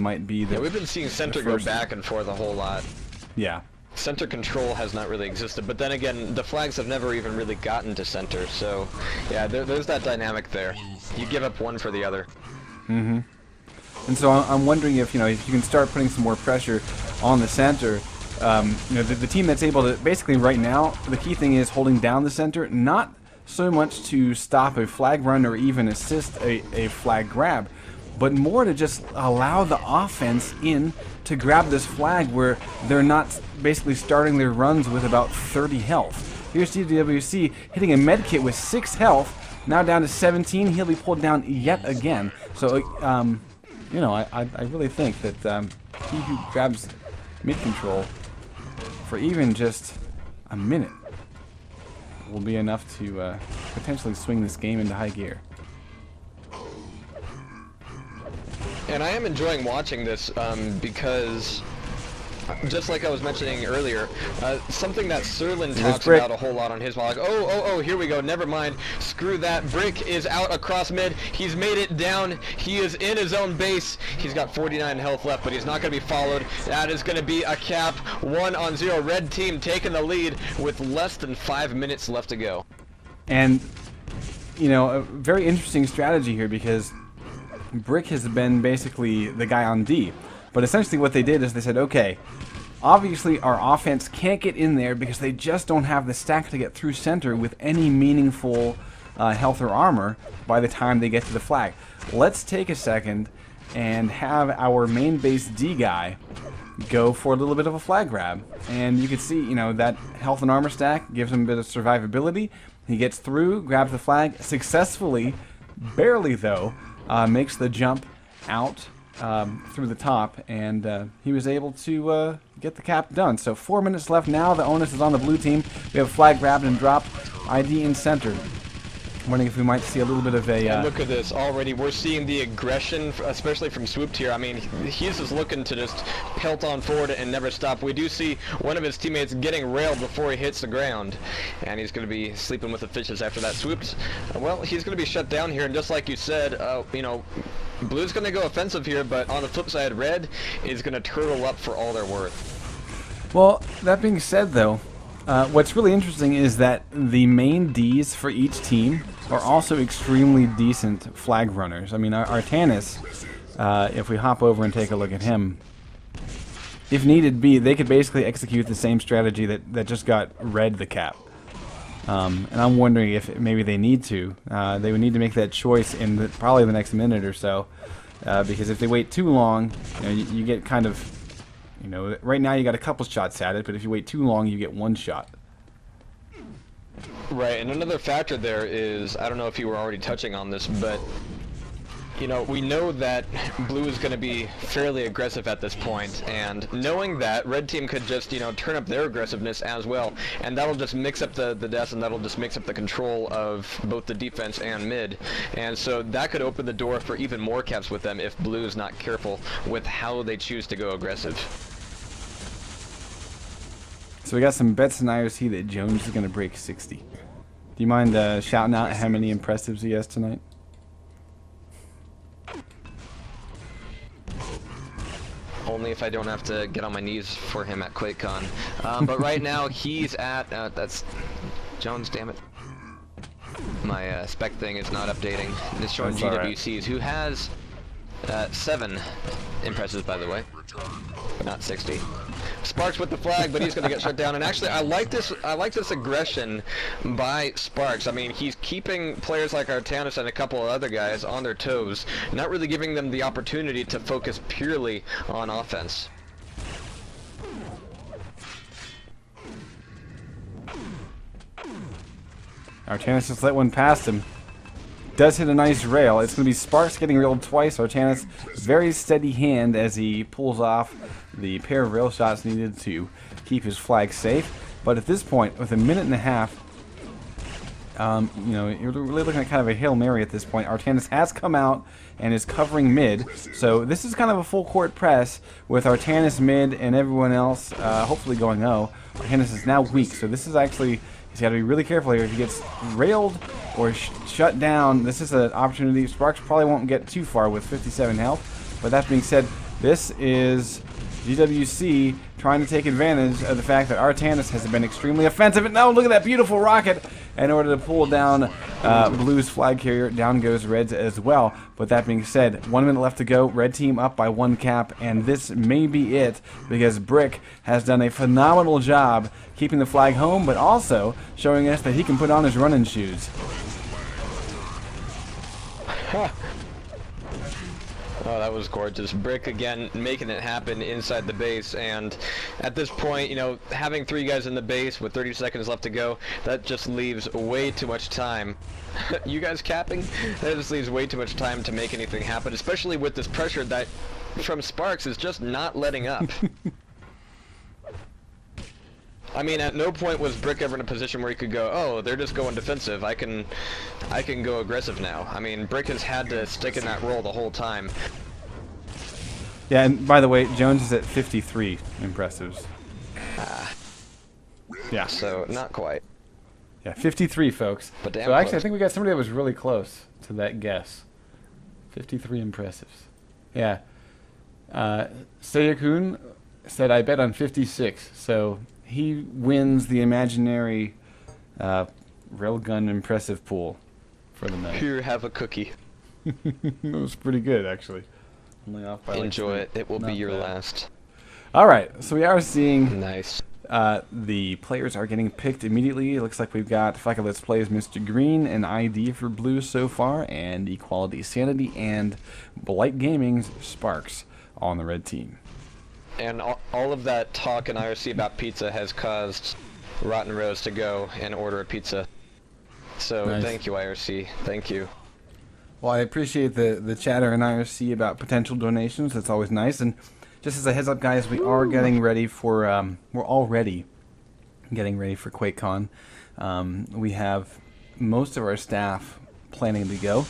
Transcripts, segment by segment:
might be the... Yeah, we've been seeing center go back and forth a whole lot. Yeah. Center control has not really existed, but then again, the flags have never even really gotten to center, so yeah, there's that dynamic there. You give up one for the other. Mm-hmm. And so I'm wondering if, if you can start putting some more pressure on the center. The team that's able to, basically right now, the key thing is holding down the center, not so much to stop a flag run or even assist a flag grab, but more to just allow the offense in to grab this flag where they're not basically starting their runs with about 30 health. Here's TWC hitting a med kit with 6 health, now down to 17. He'll be pulled down yet again. So, I really think that he who grabs mid control for even just a minute will be enough to potentially swing this game into high gear. And I am enjoying watching this because, just like I was mentioning earlier, something that Serlin talks about a whole lot on his vlog. Oh, here we go. Never mind. Screw that. Brick is out across mid. He's made it down. He is in his own base. He's got 49 health left, but he's not going to be followed. That is going to be a cap. 1-0. Red team taking the lead with less than 5 minutes left to go. And, a very interesting strategy here because Brick has been basically the guy on D. But essentially what they did is they said, okay, obviously our offense can't get in there because they just don't have the stack to get through center with any meaningful health or armor by the time they get to the flag. Let's take a second and have our main base D guy go for a little bit of a flag grab. And you can see, that health and armor stack gives him a bit of survivability. He gets through, grabs the flag successfully, barely though, makes the jump out through the top, and he was able to get the cap done. So 4 minutes left now. The onus is on the blue team. We have a flag grabbed and dropped. ID in center. I'm wondering if we might see a little bit of a... And look at this already. We're seeing the aggression, especially from Swooped here. I mean, he's just looking to just pelt on forward and never stop. We do see one of his teammates getting railed before he hits the ground, and he's going to be sleeping with the fishes after that. Swooped, well, he's going to be shut down here, and just like you said, Blue's going to go offensive here, but on the flip side, Red is going to turtle up for all they're worth. Well, that being said, though, what's really interesting is that the main Ds for each team are also extremely decent flag runners. I mean, Artanis, if we hop over and take a look at him, if needed be, they could basically execute the same strategy that just got Red the cap. And I'm wondering if maybe they need to. They would need to make that choice in probably the next minute or so, because if they wait too long, you get kind of... right now you got a couple shots at it, but if you wait too long, you get one shot. Right, and another factor there is, I don't know if you were already touching on this, but, we know that Blue is going to be fairly aggressive at this point, and knowing that, Red Team could just, turn up their aggressiveness as well, and that'll just mix up the deaths, and that'll just mix up the control of both the defense and mid, and so that could open the door for even more caps with them if Blue is not careful with how they choose to go aggressive. So we got some bets in IRC that Jones is going to break 60. Do you mind shouting out how many impressives he has tonight? Only if I don't have to get on my knees for him at QuakeCon. But right now he's at, that's Jones, damn it. My spec thing is not updating. It's showing GWCs, who has 7 impressives, by the way, but not 60. Sparks with the flag, but he's going to get shut down. And actually, I like this aggression by Sparks. I mean, he's keeping players like Artanis and a couple of other guys on their toes, not really giving them the opportunity to focus purely on offense. Artanis just let one past him. Does hit a nice rail. It's going to be Sparks getting railed twice. Artanis, very steady hand as he pulls off the pair of rail shots needed to keep his flag safe. But at this point, with a minute and a half, you're really looking at kind of a Hail Mary at this point. Artanis has come out and is covering mid. So this is kind of a full court press with Artanis mid and everyone else hopefully going O. Artanis is now weak, so this is actually... He's got to be really careful here. If he gets railed or shut down, this is an opportunity. Sparks probably won't get too far with 57 health. But that being said, This is GWC trying to take advantage of the fact that Artanis has been extremely offensive. And now look at that beautiful rocket in order to pull down Blue's flag carrier. Down goes Red's as well. But that being said, 1 minute left to go. Red team up by 1 cap, and this may be it because Brick has done a phenomenal job keeping the flag home, but also showing us that he can put on his running shoes. Oh, that was gorgeous. Brick again making it happen inside the base, and at this point, you know, having 3 guys in the base with 30 seconds left to go, that just leaves way too much time. You guys capping? That just leaves way too much time to make anything happen, especially with this pressure that from Sparks is just not letting up. I mean, at no point was Brick ever in a position where he could go, oh, they're just going defensive, I can go aggressive now. I mean, Brick has had to stick in that role the whole time. Yeah, and by the way, Jones is at 53 impressives. Yeah. So, not quite. Yeah, 53, folks. But damn so actually, close. I think we got somebody that was really close to that guess. 53 impressives. Yeah. Sayakun said, I bet on 56. So he wins the imaginary railgun impressive pool for the night. Here, have a cookie. It was pretty good, actually. Only off by Enjoy like 3. it. It will Not be your bad. last. All right, so we are seeing Nice. the players are getting picked immediately. It looks like we've got Fuck Let's Play as Mr. Green and ID for Blue so far, and Equality Sanity and Blight Gaming's Sparks on the red team. And all of that talk in IRC about pizza has caused Rotten Rose to go and order a pizza. So Nice. thank you, IRC. Thank you. Well, I appreciate the chatter in IRC about potential donations. That's always nice. And just as a heads up, guys, we are getting ready for, we're already getting ready for QuakeCon. We have most of our staff planning to go.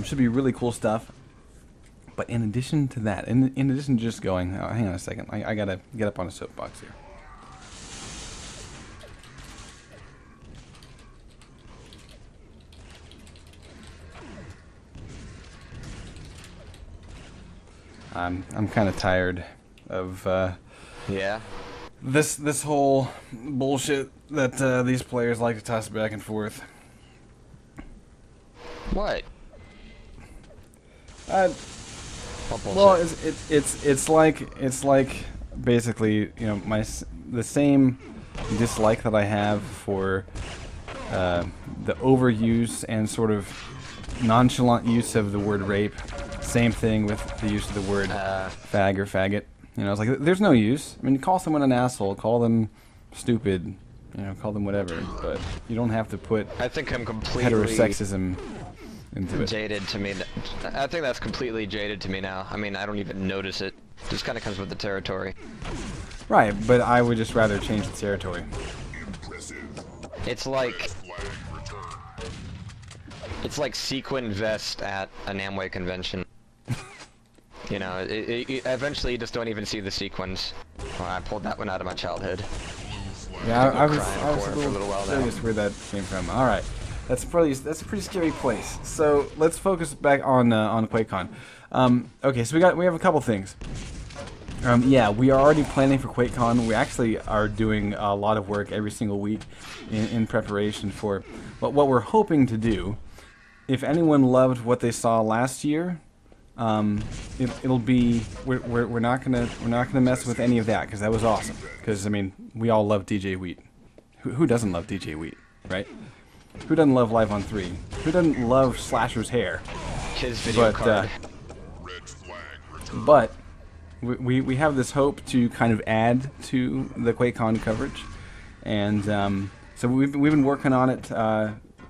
Should be really cool stuff. But in addition to that, in addition to just going, hang on a second, I gotta get up on a soapbox here. I'm kind of tired of Yeah. this whole bullshit that these players like to toss back and forth. What? What bullshit? Well, it's like basically, you know, the same dislike that I have for the overuse and sort of nonchalant use of the word rape. Same thing with the use of the word fag or faggot. You know, it's like there's no use. I mean, call someone an asshole, call them stupid, you know, call them whatever, but you don't have to put I think I'm completely heterosexism into it. jaded to me. I think that's completely jaded to me now. I mean, I don't even notice it. Just kind of comes with the territory. Right, but I would just rather change the territory. It's like sequin vest at an Amway convention. You know, eventually you just don't even see the sequins. Oh, I pulled that one out of my childhood. Yeah, I was crying in a the corner for a little while now. curious where that came from. All right, that's a pretty scary place. So let's focus back on QuakeCon. Okay, so we have a couple things. Yeah, we are already planning for QuakeCon. We actually are doing a lot of work every single week in preparation for what we're hoping to do. If anyone loved what they saw last year, it'll be we're not gonna mess with any of that because that was awesome. Because I mean, we all love DJ Wheat. Who doesn't love DJ Wheat, right? Who doesn't love Live on 3? Who doesn't love Slasher's hair? His video card. But we have this hope to kind of add to the QuakeCon coverage, and so we've been working on it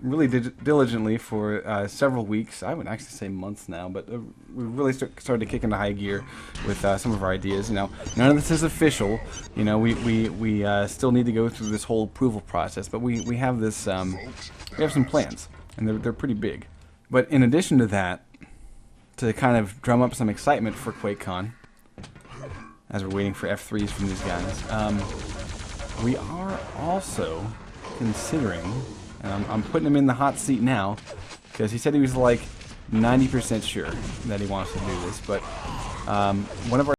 really diligently for several weeks. I would actually say months now, but we really started to kick into high gear with some of our ideas. You know, none of this is official. You know, we still need to go through this whole approval process, but we have this we have some plans, and they're pretty big. But in addition to that, to kind of drum up some excitement for QuakeCon, as we're waiting for F3s from these guys, we are also considering, and I'm putting him in the hot seat now, because he said he was like 90% sure that he wants to do this, but One of our